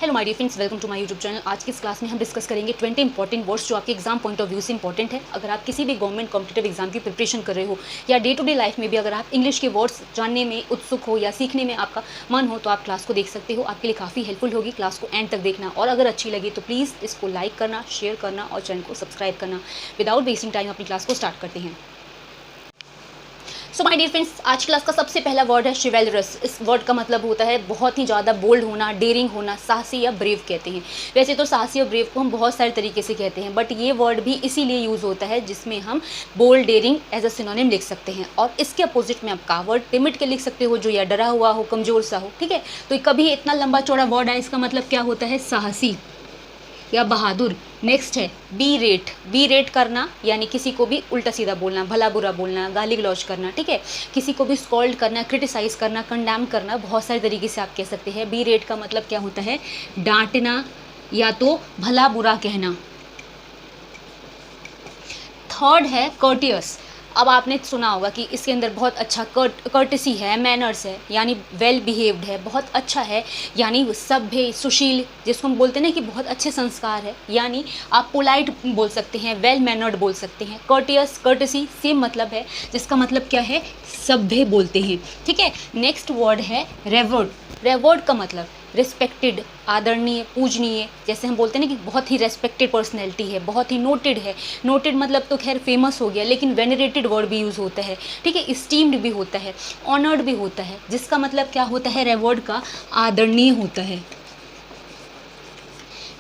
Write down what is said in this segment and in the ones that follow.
Hello my dear friends, welcome to my YouTube channel. आज की इस क्लास में हम डिस्कस करेंगे 20 इंपॉर्टेंट वर्ड्स जो आपके एग्जाम पॉइंट ऑफ व्यू से इंपॉर्टेंट है। अगर आप किसी भी गवर्नमेंट कॉम्पिटिटिव एग्जाम की प्रिपरेशन कर रहे हो या डे टू डे लाइफ में भी अगर आप इंग्लिश के वर्ड्स जानने में उत्सुक हो या सीखने में आपका मन हो तो आप क्लास को देख सकते हो। आपके लिए काफ़ी हेल्पफुल होगी। क्लास को एंड तक देखना और अगर अच्छी लगी तो प्लीज़ इसको लाइक करना, शेयर करना और चैनल को सब्सक्राइब करना। विदाउट वेस्टिंग टाइम अपनी क्लास को स्टार्ट करते हैं। सो माय डियर फ्रेंड्स, आज क्लास का सबसे पहला वर्ड है शिवेलरस। इस वर्ड का मतलब होता है बहुत ही ज़्यादा बोल्ड होना, डेयरिंग होना, साहसी या ब्रेव कहते हैं। वैसे तो साहसी और ब्रेव को हम बहुत सारे तरीके से कहते हैं, बट ये वर्ड भी इसीलिए यूज़ होता है जिसमें हम bold, daring as a synonym लिख सकते हैं। और इसके अपोजिट में आप कावर्ड, टिमिड के लिख सकते हो, जो या डरा हुआ हो, कमज़ोर सा हो। ठीक है, तो कभी इतना लंबा चौड़ा वर्ड है, इसका मतलब क्या होता है? साहसी या बहादुर। नेक्स्ट है बी रेट। बी रेट करना यानी किसी को भी उल्टा सीधा बोलना, भला बुरा बोलना, गाली गलौज करना। ठीक है, किसी को भी स्कॉल्ड करना, क्रिटिसाइज करना, कंडेम करना, बहुत सारे तरीके से आप कह सकते हैं। बी रेट का मतलब क्या होता है? डांटना या तो भला बुरा कहना। थर्ड है कर्टियस। अब आपने सुना होगा कि इसके अंदर बहुत अच्छा कर्टसी है, मैनर्स है यानी वेल बिहेव्ड है, बहुत अच्छा है यानी सभ्य, सुशील, जिसको हम बोलते हैं ना कि बहुत अच्छे संस्कार है, यानी आप पोलाइट बोल सकते हैं, वेल मैनर्ड बोल सकते हैं। कर्टियस, कर्टसी सेम मतलब है, जिसका मतलब क्या है? सभ्य बोलते हैं। ठीक है, नेक्स्ट वर्ड है रेवर्ड। रेवर्ड का मतलब रिस्पेक्टेड, आदरणीय, पूजनीय। जैसे हम बोलते हैं ना कि बहुत ही रेस्पेक्टेड पर्सनैलिटी है, बहुत ही नोटेड है। नोटेड मतलब तो खैर फेमस हो गया, लेकिन वेनरेटेड वर्ड भी यूज़ होता है। ठीक है, इस्टीम्ड भी होता है, ऑनर्ड भी होता है, जिसका मतलब क्या होता है? रेवर्ड का आदरणीय होता है।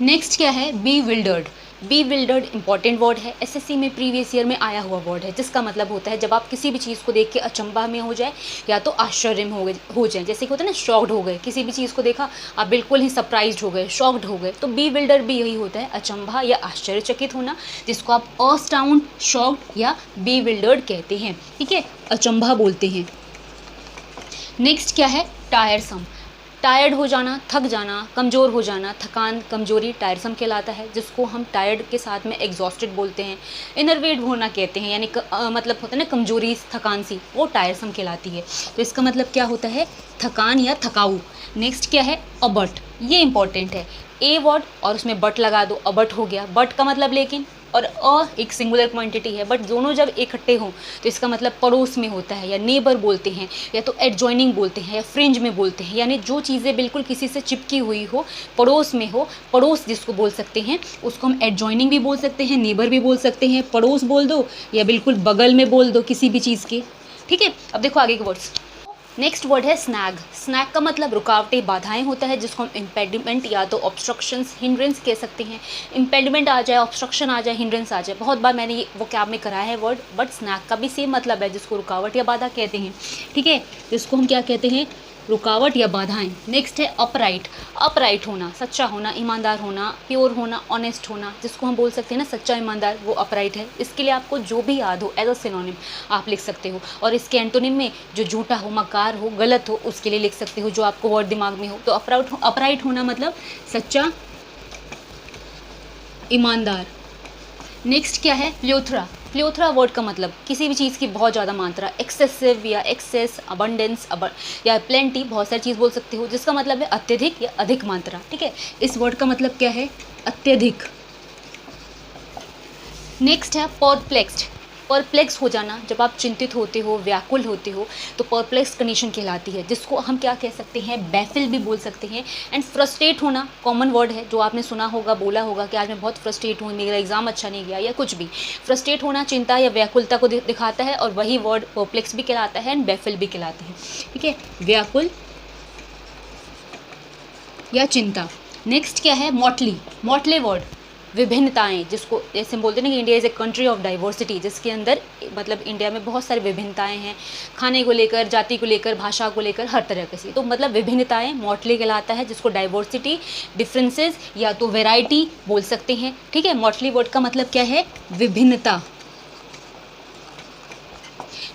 नेक्स्ट क्या है? बी विल्डर्ड। बी विल्डर्ड इंपॉर्टेंट वर्ड है, एसएससी में प्रीवियस ईयर में आया हुआ वर्ड है, जिसका मतलब होता है जब आप किसी भी चीज़ को देख के अचंभा में हो जाए या तो आश्चर्य में हो जाए। जैसे कि होता है ना, शॉक्ड हो गए, किसी भी चीज़ को देखा आप बिल्कुल ही सरप्राइज्ड हो गए, शॉक्ड हो गए। तो बी विल्डर भी यही होता है, अचंभा या आश्चर्यचकित होना, जिसको आप अस्टाउंड, शॉक्ड या बी विल्डर्ड कहते हैं। ठीक है, अचंभा बोलते हैं। नेक्स्ट क्या है? टायरसम। टायर्ड हो जाना, थक जाना, कमज़ोर हो जाना, थकान, कमजोरी टायरसम कहलाता है, जिसको हम टायर्ड के साथ में एग्जॉस्टेड बोलते हैं। इनरवेट होना कहते हैं, यानी मतलब होता है ना कमजोरी, थकान सी, वो टायरसम कहलाती है। तो इसका मतलब क्या होता है? थकान या थकाऊ। नेक्स्ट क्या है? अबट। ये इंपॉर्टेंट है, ए वर्ड और उसमें बट लगा दो, अबट हो गया। बट का मतलब लेकिन और एक सिंगुलर क्वांटिटी है, बट दोनों जब इकट्ठे हों तो इसका मतलब पड़ोस में होता है, या नेबर बोलते हैं, या तो एडजॉइनिंग बोलते हैं, या फ्रिंज में बोलते हैं, यानी जो चीज़ें बिल्कुल किसी से चिपकी हुई हो, पड़ोस में हो। पड़ोस जिसको बोल सकते हैं उसको हम एडजॉइनिंग भी बोल सकते हैं, नेबर भी बोल सकते हैं। पड़ोस बोल दो या बिल्कुल बगल में बोल दो किसी भी चीज़ के। ठीक है, अब देखो आगे के वर्ड्स। नेक्स्ट वर्ड है स्नैग। स्नैग का मतलब रुकावटें, बाधाएं होता है, जिसको हम इम्पेडिमेंट या तो ऑब्स्ट्रक्शंस, हिंड्रेंस कह सकते हैं। इम्पेडिमेंट आ जाए, ऑब्स्ट्रक्शन आ जाए, हिंड्रेंस आ जाए, बहुत बार मैंने ये वो क्या में कराया है वर्ड। बट स्नैग का भी सेम मतलब है, जिसको रुकावट या बाधा कहते हैं। ठीक है, जिसको हम क्या कहते हैं? रुकावट या बाधाएं। नेक्स्ट है अपराइट। अपराइट होना, सच्चा होना, ईमानदार होना, प्योर होना, ऑनेस्ट होना, जिसको हम बोल सकते हैं ना सच्चा, ईमानदार, वो अपराइट है। इसके लिए आपको जो भी याद हो एज अ सिनोनिम आप लिख सकते हो, और इसके एंटोनिम में जो झूठा हो, मकार हो, गलत हो, उसके लिए लिख सकते हो जो आपको वर्ड दिमाग में हो। तो अपराइट होना मतलब सच्चा, ईमानदार। नेक्स्ट क्या है? प्ल्योथरा। प्ल्योथरा वर्ड का मतलब किसी भी चीज़ की बहुत ज़्यादा मात्रा, एक्सेसिव या एक्सेस, अबंडेंस या प्लेंटी, बहुत सारी चीज़ बोल सकते हो, जिसका मतलब है अत्यधिक या अधिक मात्रा। ठीक है, इस वर्ड का मतलब क्या है? अत्यधिक। नेक्स्ट है परप्लेक्स्ड। परप्लेक्स हो जाना, जब आप चिंतित होते हो, व्याकुल होते हो, तो परप्लेक्स कंडीशन कहलाती है, जिसको हम क्या कह सकते हैं? बैफिल भी बोल सकते हैं। एंड फ्रस्ट्रेट होना कॉमन वर्ड है, जो आपने सुना होगा, बोला होगा कि आज मैं बहुत फ्रस्ट्रेट हूँ, मेरा एग्जाम अच्छा नहीं गया, या कुछ भी। फ्रस्ट्रेट होना चिंता या व्याकुलता को दिखाता है, और वही वर्ड परप्लेक्स भी कहलाता है एंड बैफिल भी कहलाते हैं। ठीक है, व्याकुल या चिंता। नेक्स्ट क्या है? मॉटली। मॉटले वर्ड विभिन्नताएं, जिसको जैसे हम बोलते हैं ना कि India is a country of diversity, जिसके अंदर मतलब इंडिया में बहुत सारी विभिन्नताएं हैं, खाने को लेकर, जाति को लेकर, भाषा को लेकर, हर तरह की। तो मतलब विभिन्नताएं मॉटली कहलाता है, जिसको डाइवर्सिटी, डिफरेंसेस या तो वेराइटी बोल सकते हैं। ठीक है, मॉटली वर्ड का मतलब क्या है? विभिन्नता।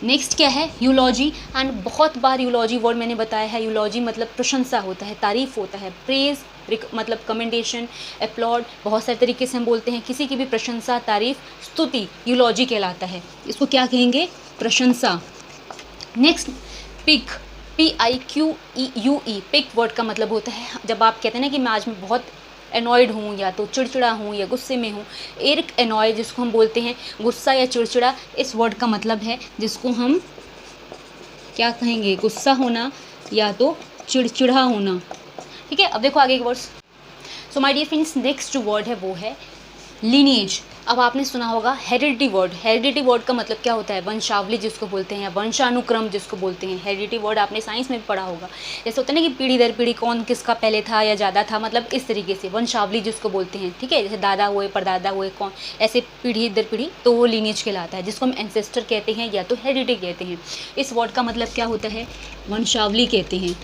नेक्स्ट क्या है? यूलॉजी। एंड बहुत बार यूलॉजी वर्ड मैंने बताया है, यूलॉजी मतलब प्रशंसा होता है, तारीफ होता है, प्रेज मतलब कमेंडेशन, अपलॉड, बहुत सारे तरीके से हम बोलते हैं। किसी की भी प्रशंसा, तारीफ, स्तुति यूलॉजी कहलाता है। इसको क्या कहेंगे? प्रशंसा। Next pique. PIQUE, pique word का मतलब होता है जब आप कहते हैं ना कि मैं आज मैं बहुत एनॉयड हूँ या तो चिड़चिड़ा हूँ या गुस्से में हूँ। एक एनॉय जिसको हम बोलते हैं गुस्सा या चिड़चिड़ा, इस वर्ड का मतलब है जिसको हम क्या कहेंगे, गुस्सा होना या तो चिड़चिड़ा होना। ठीक है, अब देखो आगे के words. So my dear friends, next जो वर्ड है वो है लीनिएज। अब आपने सुना होगा हेरिडिटी वर्ड। हेरिडिटी वर्ड का मतलब क्या होता है, वंशावली जिसको बोलते हैं या वंशानुक्रम जिसको बोलते हैं। हेरिडिटी वर्ड आपने साइंस में भी पढ़ा होगा। जैसे होता है ना कि पीढ़ी दर पीढ़ी कौन किसका पहले था या ज़्यादा था, मतलब इस तरीके से वंशावली जिसको बोलते हैं। ठीक है, जैसे दादा हुए, परदादा हुए, कौन ऐसे पीढ़ी दर पीढ़ी, तो वो लीनिएज कहलाता है, जिसको हम एंसेस्टर कहते हैं या तो हेरिडिटी कहते हैं। इस वर्ड का मतलब क्या होता है, वंशावली कहते हैं।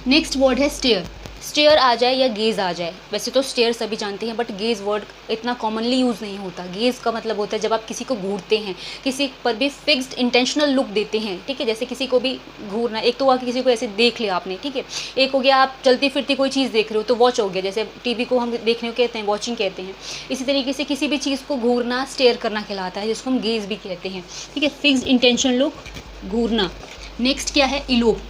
नेक्स्ट वर्ड है स्टेयर। स्टेयर आ जाए या गेज़ आ जाए, वैसे तो स्टेयर सभी जानते हैं बट गेज़ वर्ड इतना कॉमनली यूज़ नहीं होता। गेज़ का मतलब होता है जब आप किसी को घूरते हैं, किसी पर भी फिक्स्ड इंटेंशनल लुक देते हैं। ठीक है, जैसे किसी को भी घूरना, एक तो हुआ कि किसी को ऐसे देख लिया आपने। ठीक है, एक हो गया आप चलती फिरती कोई चीज़ देख रहे हो तो वॉच हो गया, जैसे टीवी को हम देखने को कहते हैं वॉचिंग कहते हैं। इसी तरीके से किसी भी चीज़ को घूरना स्टेयर करना कहलाता है, जिसको हम गेज़ भी कहते हैं। ठीक है, फिक्स्ड इंटेंशन लुक, घूरना। नेक्स्ट क्या है, इलोप।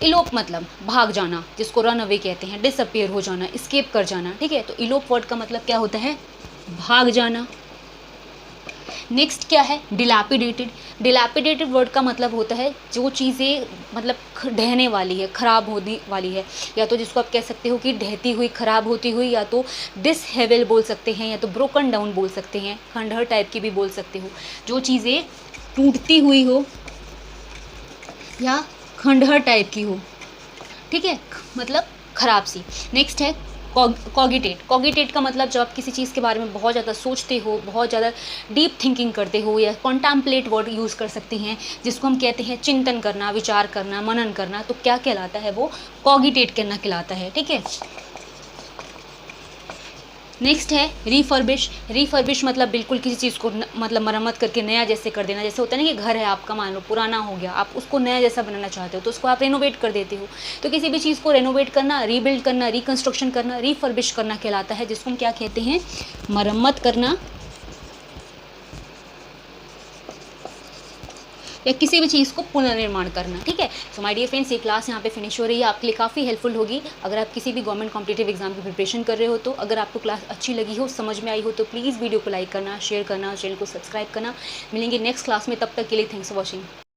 इलोप मतलब भाग जाना, जिसको रन अवे कहते हैं, डिसअपियर हो जाना, स्केप कर जाना। ठीक है, तो इलोप वर्ड का मतलब क्या होता है, भाग जाना। नेक्स्ट क्या है, डिलैपिडेटेड। डिलैपिडेटेड वर्ड का मतलब होता है जो चीज़ें मतलब ढहने वाली है, ख़राब होने वाली है, या तो जिसको आप कह सकते हो कि ढहती हुई, ख़राब होती हुई, या तो डिसहेवेल बोल सकते हैं, या तो ब्रोकन डाउन बोल सकते हैं, खंडहर टाइप की भी बोल सकते हो। जो चीज़ें टूटती हुई हो या खंडहर टाइप की हो। ठीक है, मतलब ख़राब सी। नेक्स्ट है कॉगिटेट। कॉगिटेट का मतलब जब आप किसी चीज़ के बारे में बहुत ज़्यादा सोचते हो, बहुत ज़्यादा डीप थिंकिंग करते हो, या कॉन्टेम्पलेट वर्ड यूज़ कर सकते हैं, जिसको हम कहते हैं चिंतन करना, विचार करना, मनन करना, तो क्या कहलाता है, वो कॉगिटेट करना कहलाता है। ठीक है, नेक्स्ट है रीफर्बिश। रीफर्बिश मतलब बिल्कुल किसी चीज़ को मतलब मरम्मत करके नया जैसे कर देना। जैसे होता है ना कि घर है आपका, मान लो पुराना हो गया, आप उसको नया जैसा बनाना चाहते हो तो उसको आप रेनोवेट कर देते हो। तो किसी भी चीज़ को रेनोवेट करना, रीबिल्ड करना, रिकन्स्ट्रक्शन करना, रीफर्बिश करना कहलाता है, जिसको हम क्या कहते हैं, मरम्मत करना, या किसी भी चीज़ को पुनर्निर्माण करना। ठीक है, सो माय डियर फ्रेंड्स, ये क्लास यहाँ पे फिनिश हो रही है, आपके लिए काफ़ी हेल्पफुल होगी अगर आप किसी भी गवर्नमेंट कॉम्पिटिटिव एग्जाम की प्रिपरेशन कर रहे हो तो। अगर आपको क्लास अच्छी लगी हो, समझ में आई हो, तो प्लीज़ वीडियो को लाइक करना, शेयर करना, चैनल को सब्सक्राइब करना। मिलेंगे नेक्स्ट क्लास में, तब तक के लिए थैंक्स फॉर वॉचिंग।